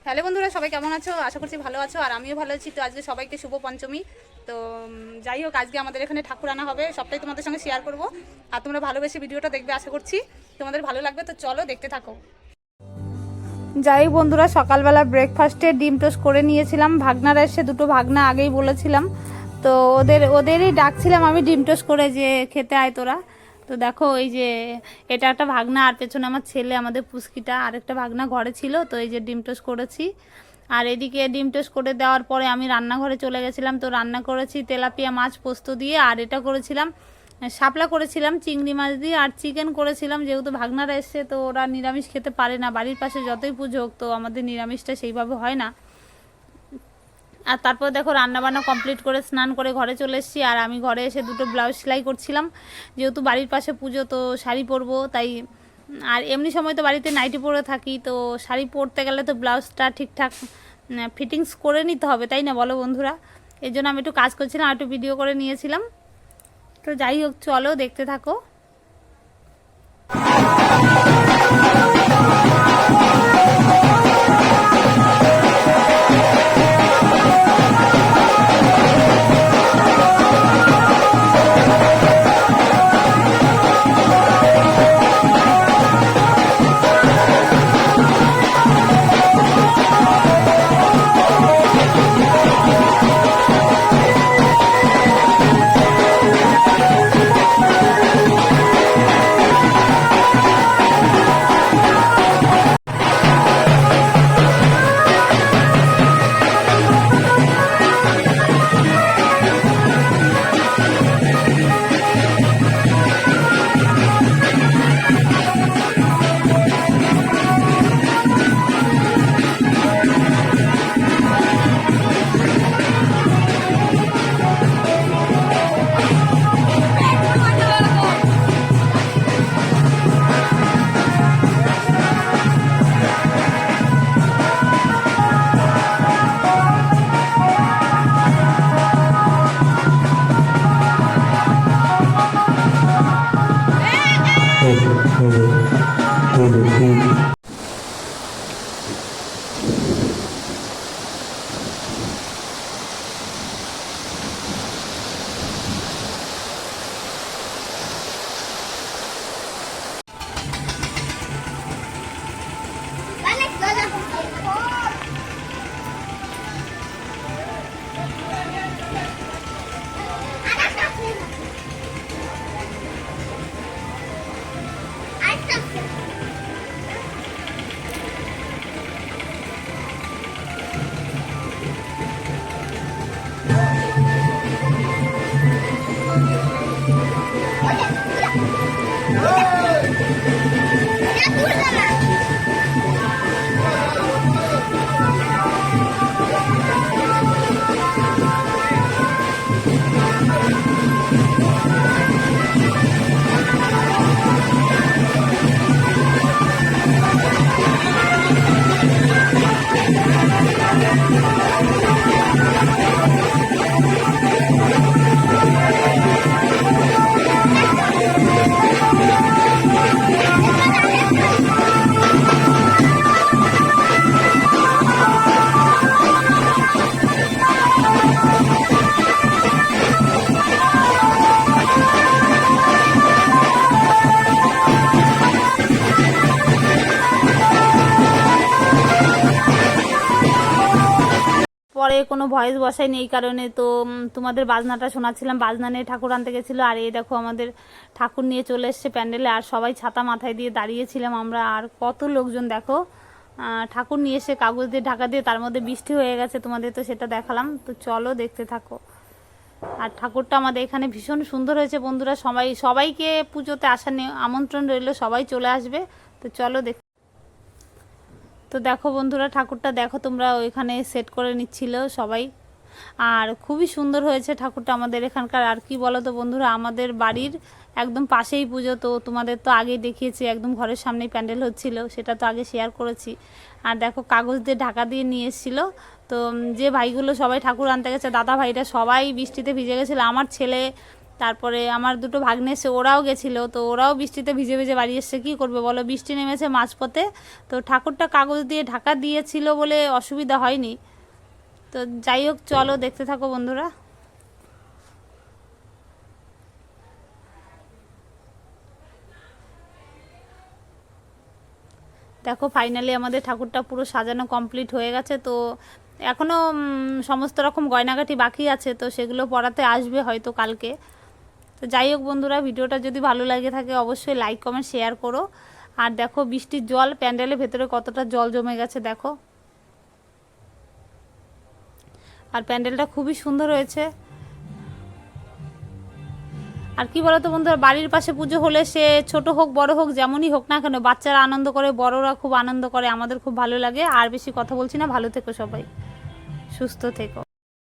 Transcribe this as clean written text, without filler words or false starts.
Hello বন্ধুরা, সবাই কেমন আছো? আশা করছি ভালো আছো, আর আমিও ভালো আছি। তো আজকে সবাইকে শুভ পঞ্চমী। তো যাই হোক, আজকে আমাদের এখানে ঠাকুর আনা হবে, সবটাই তোমাদের সঙ্গে শেয়ার করব। আর তোমরা ভালোবেসে ভিডিওটা দেখবে, আশা করছি তোমাদের ভালো লাগবে। তো চলো দেখতে থাকো। যাই বন্ধুরা, সকালবেলা ব্রেকফাস্টে ডিম টোস্ট করে নিয়েছিলাম। ভাগনারা এসে, দুটো ভাগনা আগেই বলেছিলাম, তো ওদেরই ডাকছিলাম আমি ডিম টোস্ট করে যে খেতে আয় তোরা। তো দেখো, এই যে এটা একটা ভাগনা, আর পেছনে আমার ছেলে, আমাদের পুস্কিটা, আরেকটা ভাগনা ঘরে ছিল। তো এই যে ডিম টোস্ট করেছি, আর এদিকে ডিম টোস্ট করে দেওয়ার পরে আমি রান্নাঘরে চলে গেছিলাম। তো রান্না করেছি তেলাপিয়া মাছ পোস্ত দিয়ে, আর এটা করেছিলাম শাপলা করেছিলাম চিংড়ি মাছ দিয়ে, আর চিকেন করেছিলাম। যেহেতু ভাগনারা এসছে, তো ওরা নিরামিষ খেতে পারে না, বাড়ির পাশে যতই পুজো হোক, তো আমাদের নিরামিষটা সেইভাবে হয় না। আর তারপর দেখো, রান্নাবান্না কমপ্লিট করে স্নান করে ঘরে চলে এসেছি। আর আমি ঘরে এসে দুটো ব্লাউজ সেলাই করছিলাম, যেহেতু বাড়ির পাশে পুজো, তো শাড়ি পরবো তাই। আর এমনি সময় তো বাড়িতে নাইটি পরে থাকি, তো শাড়ি পরতে গেলে তো ব্লাউজটা ঠিকঠাক ফিটিংস করে নিতে হবে, তাই না বলো বন্ধুরা? এই জন্য আমি একটু কাজ করছিলাম, আর একটু ভিডিও করে নিয়েছিলাম। তো যাই হোক, চলো দেখতে থাকো। পরে কোনো ভয়েস বসাইনি এই কারণে। তো তোমাদের বাজনাটা শোনাচ্ছিলাম, বাজনা নিয়ে ঠাকুর আনতে গেছিলো। আর এই দেখো, আমাদের ঠাকুর নিয়ে চলে এসছে প্যান্ডেলে, আর সবাই ছাতা মাথায় দিয়ে দাঁড়িয়েছিলাম আমরা। আর কত লোকজন দেখো, ঠাকুর নিয়ে এসে কাগজ দিয়ে ঢাকা দিয়ে, তার মধ্যে বৃষ্টি হয়ে গেছে, তোমাদের তো সেটা দেখালাম। তো চলো দেখতে থাকো। আর ঠাকুরটা আমাদের এখানে ভীষণ সুন্দর হয়েছে বন্ধুরা। সবাইকে পুজোতে আসার আমন্ত্রণ রইল, সবাই চলে আসবে। তো চলো দেখ। তো দেখো বন্ধুরা, ঠাকুরটা দেখো তোমরা, ওইখানে সেট করে নিচ্ছিল সবাই। আর খুবই সুন্দর হয়েছে ঠাকুরটা আমাদের এখানকার। আর কি বলো তো বন্ধুরা, আমাদের বাড়ির একদম পাশেই পুজো। তো তোমাদের তো আগেই দেখিয়েছি, একদম ঘরের সামনেই প্যান্ডেল হচ্ছিল, সেটা তো আগে শেয়ার করেছি। আর দেখো, কাগজ দিয়ে ঢাকা দিয়ে নিয়ে এসেছিলো। তো যে ভাইগুলো সবাই ঠাকুর আনতে গেছে, দাদা ভাইরা সবাই বৃষ্টিতে ভিজে গেছিলো। আমার ছেলে তারপরে আমার দুটো ভাগ্নে এসে ওরাও গেছিলো, তো ওরাও বৃষ্টিতে ভিজে ভিজে বাড়ি এসছে, কী করবে বলো, বৃষ্টি নেমেছে মাঝপথে। তো ঠাকুরটা কাগজ দিয়ে ঢাকা দিয়েছিল বলে অসুবিধা হয়নি। তো যাই হোক, চলো দেখতে থাকো বন্ধুরা। দেখো ফাইনালি আমাদের ঠাকুরটা পুরো সাজানো কমপ্লিট হয়ে গেছে। তো এখনও সমস্ত রকম গয়নাগাটি বাকি আছে, তো সেগুলো পরাতে আসবে হয়তো কালকে। তো যাই হোক বন্ধুরা, ভিডিওটা যদি ভালো লাগে থাকে অবশ্যই লাইক কমেন্ট শেয়ার করো। আর দেখো বৃষ্টির জল প্যান্ডেলের ভেতরে কতটা জল জমে গেছে দেখো। আর প্যান্ডেলটা খুবই সুন্দর হয়েছে। আর কি বলতো বন্ধুরা, বাড়ির পাশে পুজো হলে সে ছোট হোক বড় হোক যেমনই হোক না কেন, বাচ্চারা আনন্দ করে, বড়রা খুব আনন্দ করে, আমাদের খুব ভালো লাগে। আর বেশি কথা বলছি না, ভালো থেকো সবাই, সুস্থ থেকো।